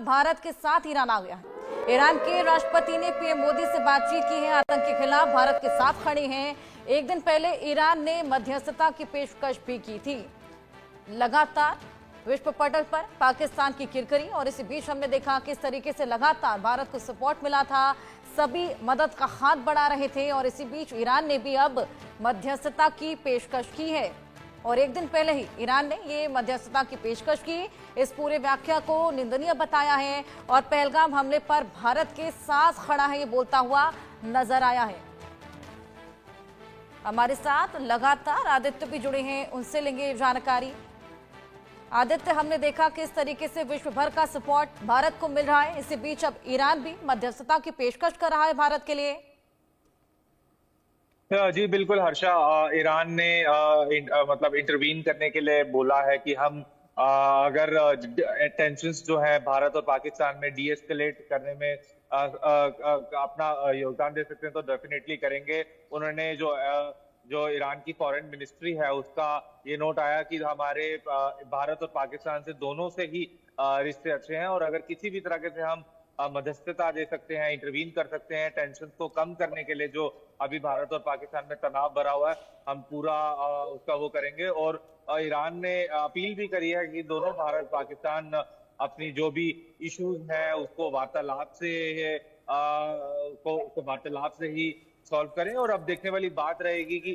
भारत के साथ ईरान आ गया है। ईरान के राष्ट्रपति ने पीएम मोदी से बातचीत की है, आतंक के खिलाफ भारत के साथ खड़े हैं। एक दिन पहले ईरान ने मध्यस्थता की पेशकश भी की थी। लगातार विश्व पटल पर पाकिस्तान की किरकिरी, और इसी बीच हमने देखा किस तरीके से लगातार भारत को सपोर्ट मिला था, सभी मदद का हाथ बढ़ा रहे थे, और इसी बीच ईरान ने भी अब मध्यस्थता की पेशकश की है। और एक दिन पहले ही ईरान ने ये मध्यस्थता की पेशकश की। इस पूरे व्याख्या को निंदनीय बताया है और पहलगाम हमले पर भारत के साथ खड़ा है, ये बोलता हुआ नजर आया है। हमारे साथ लगातार आदित्य भी जुड़े हैं, उनसे लेंगे जानकारी। आदित्य, हमने देखा किस तरीके से विश्व भर का सपोर्ट भारत को मिल रहा है, इसी बीच अब ईरान भी मध्यस्थता की पेशकश कर रहा है भारत के लिए। जी बिल्कुल हर्षा, ईरान ने मतलब इंटरवीन करने के लिए बोला है कि हम अगर टेंशंस जो है भारत और पाकिस्तान में डीएस्केलेट करने में अपना योगदान दे सकते हैं तो डेफिनेटली करेंगे। उन्होंने जो ईरान की फॉरेन मिनिस्ट्री है उसका ये नोट आया कि हमारे भारत और पाकिस्तान से दोनों से ही रिश्ते अच्छे हैं, और अगर किसी भी तरह से हम मध्यस्थता दे सकते हैं, इंटरवीन कर सकते हैं टेंशन को कम करने के लिए, जो अभी भारत और पाकिस्तान में तनाव भरा हुआ है, हम पूरा उसका वो करेंगे। और ईरान ने अपील भी करी है कि दोनों भारत पाकिस्तान अपनी जो भी इश्यूज हैं उसको वार्तालाप से ही सॉल्व करें। और अब देखने वाली बात रहेगी कि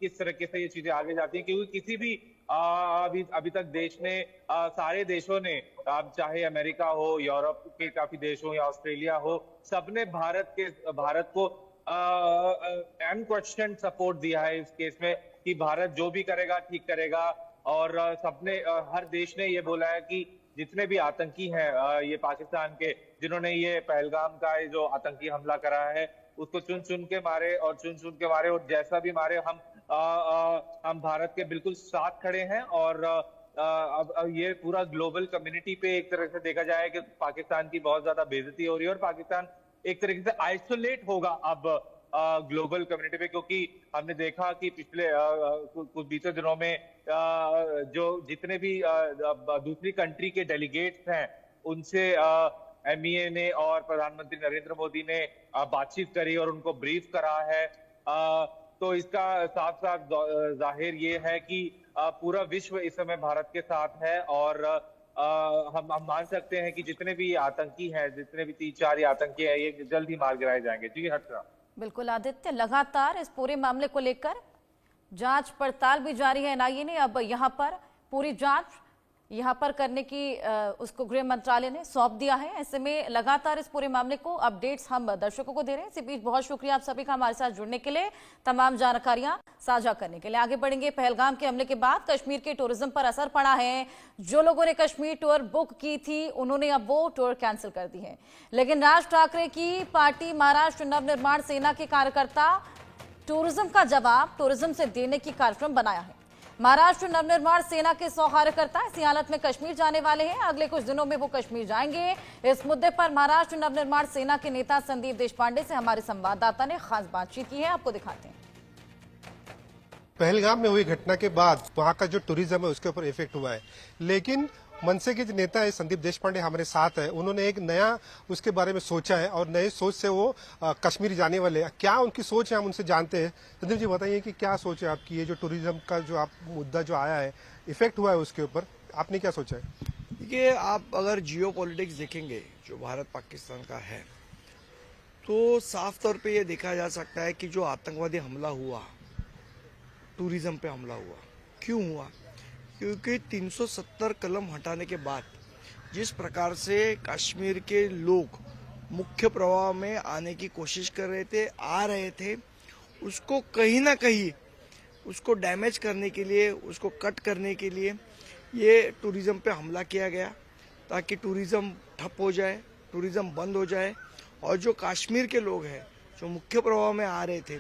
किस तरीके से ये चीजें आगे जाती हैं, क्योंकि किसी भी अभी तक देश ने सारे देशों ने, चाहे अमेरिका हो, यूरोप के काफी देश हो या ऑस्ट्रेलिया हो, सबने भारत को अनक्वेश्चन सपोर्ट दिया है इस केस में कि भारत जो भी करेगा ठीक करेगा। और सबने हर देश ने ये बोला है कि जितने भी आतंकी हैं ये पाकिस्तान के, जिन्होंने ये पहलगाम का जो आतंकी हमला करा है उसको चुन चुन के मारे, और जैसा भी मारे हम भारत के बिल्कुल साथ खड़े हैं। और अब ये पूरा ग्लोबल कम्युनिटी पे एक तरह से देखा जाए कि पाकिस्तान की बहुत ज्यादा बेइज्जती हो रही है, और पाकिस्तान एक तरीके से आइसोलेट होगा अब ग्लोबल कम्युनिटी पे, क्योंकि हमने देखा कि पिछले कुछ बीते दिनों में जो जितने भी दूसरी कंट्री के डेलीगेट्स हैं उनसे एमईए ने और प्रधानमंत्री नरेंद्र मोदी ने बातचीत करी और उनको ब्रीफ करा है। तो इसका साथ साथ जाहिर ये है कि पूरा विश्व इस समय भारत के साथ है, और हम मान सकते हैं कि जितने भी आतंकी हैं, जितने भी 3-4 आतंकी हैं, ये जल्द ही मार गिराए जाएंगे। जी हर्षा। बिल्कुल आदित्य, लगातार इस पूरे मामले को लेकर जांच पड़ताल भी जारी है। एनआईए ने अब यहाँ पर पूरी जांच यहाँ पर करने की उसको गृह मंत्रालय ने सौंप दिया है। ऐसे में लगातार इस पूरे मामले को अपडेट्स हम दर्शकों को दे रहे हैं। इसी बीच बहुत शुक्रिया आप सभी का हमारे साथ जुड़ने के लिए, तमाम जानकारियां साझा करने के लिए। आगे बढ़ेंगे। पहलगाम के हमले के बाद कश्मीर के टूरिज्म पर असर पड़ा है। जो लोगों ने कश्मीर टूर बुक की थी उन्होंने अब वो टूर कैंसिल कर दी है, लेकिन राज ठाकरे की पार्टी महाराष्ट्र नवनिर्माण सेना के कार्यकर्ता टूरिज्म का जवाब टूरिज्म से देने की कार्यक्रम बनाया है। महाराष्ट्र नवनिर्माण सेना के 100 कार्यकर्ता इसी हालत में कश्मीर जाने वाले हैं। अगले कुछ दिनों में वो कश्मीर जाएंगे। इस मुद्दे पर महाराष्ट्र नवनिर्माण सेना के नेता संदीप देशपांडे से हमारे संवाददाता ने खास बातचीत की है, आपको दिखाते हैं। पहलगाम में हुई घटना के बाद वहां का जो टूरिज्म है उसके ऊपर इफेक्ट हुआ है, लेकिन मनसे के जो नेता है संदीप देशपांडे हमारे साथ है, उन्होंने एक नया उसके बारे में सोचा है और नई सोच से वो कश्मीर जाने वाले हैं। क्या उनकी सोच है हम उनसे जानते हैं। संदीप जी बताइए कि क्या सोच है आपकी, ये जो टूरिज्म का जो आप मुद्दा जो आया है, इफेक्ट हुआ है उसके ऊपर, आपने क्या सोचा है? देखिए, आप अगर जियो पॉलिटिक्स देखेंगे जो भारत पाकिस्तान का है, तो साफ तौर पे ये देखा जा सकता है कि जो आतंकवादी हमला हुआ, टूरिज्म पे हमला हुआ, क्यों हुआ? क्योंकि 370 कलम हटाने के बाद जिस प्रकार से कश्मीर के लोग मुख्य प्रवाह में आने की कोशिश कर रहे थे, आ रहे थे, उसको कहीं ना कहीं उसको डैमेज करने के लिए, उसको कट करने के लिए ये टूरिज्म पे हमला किया गया, ताकि टूरिज्म ठप हो जाए, टूरिज्म बंद हो जाए, और जो कश्मीर के लोग हैं जो मुख्य प्रवाह में आ रहे थे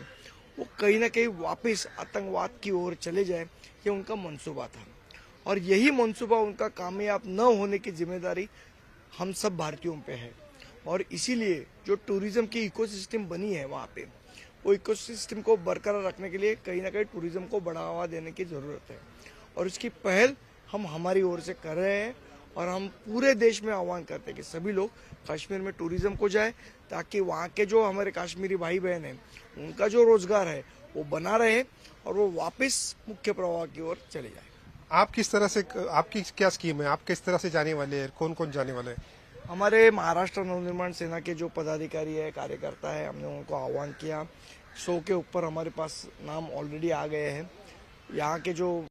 वो कहीं ना कहीं वापस आतंकवाद की ओर चले जाए, ये उनका मंसूबा था। और यही मंसूबा उनका कामयाब न होने की जिम्मेदारी हम सब भारतीयों पे है। और इसीलिए जो टूरिज्म की इकोसिस्टम बनी है वहाँ पे, वो इकोसिस्टम को बरकरार रखने के लिए कहीं ना कहीं टूरिज्म को बढ़ावा देने की ज़रूरत है, और इसकी पहल हम हमारी ओर से कर रहे हैं। और हम पूरे देश में आह्वान करते हैं कि सभी लोग कश्मीर में टूरिज्म को जाए, ताकि वहाँ के जो हमारे कश्मीरी भाई बहन हैं उनका जो रोजगार है वो बना रहे और वो वापस मुख्य प्रवाह की ओर चले जाए। आप किस तरह से, आपकी क्या स्कीम है, आप किस तरह से जाने वाले हैं, कौन कौन जाने वाले हैं? हमारे महाराष्ट्र नवनिर्माण सेना के जो पदाधिकारी है, कार्यकर्ता है, हमने उनको आह्वान किया। 100 के ऊपर हमारे पास नाम ऑलरेडी आ गए हैं। यहाँ के जो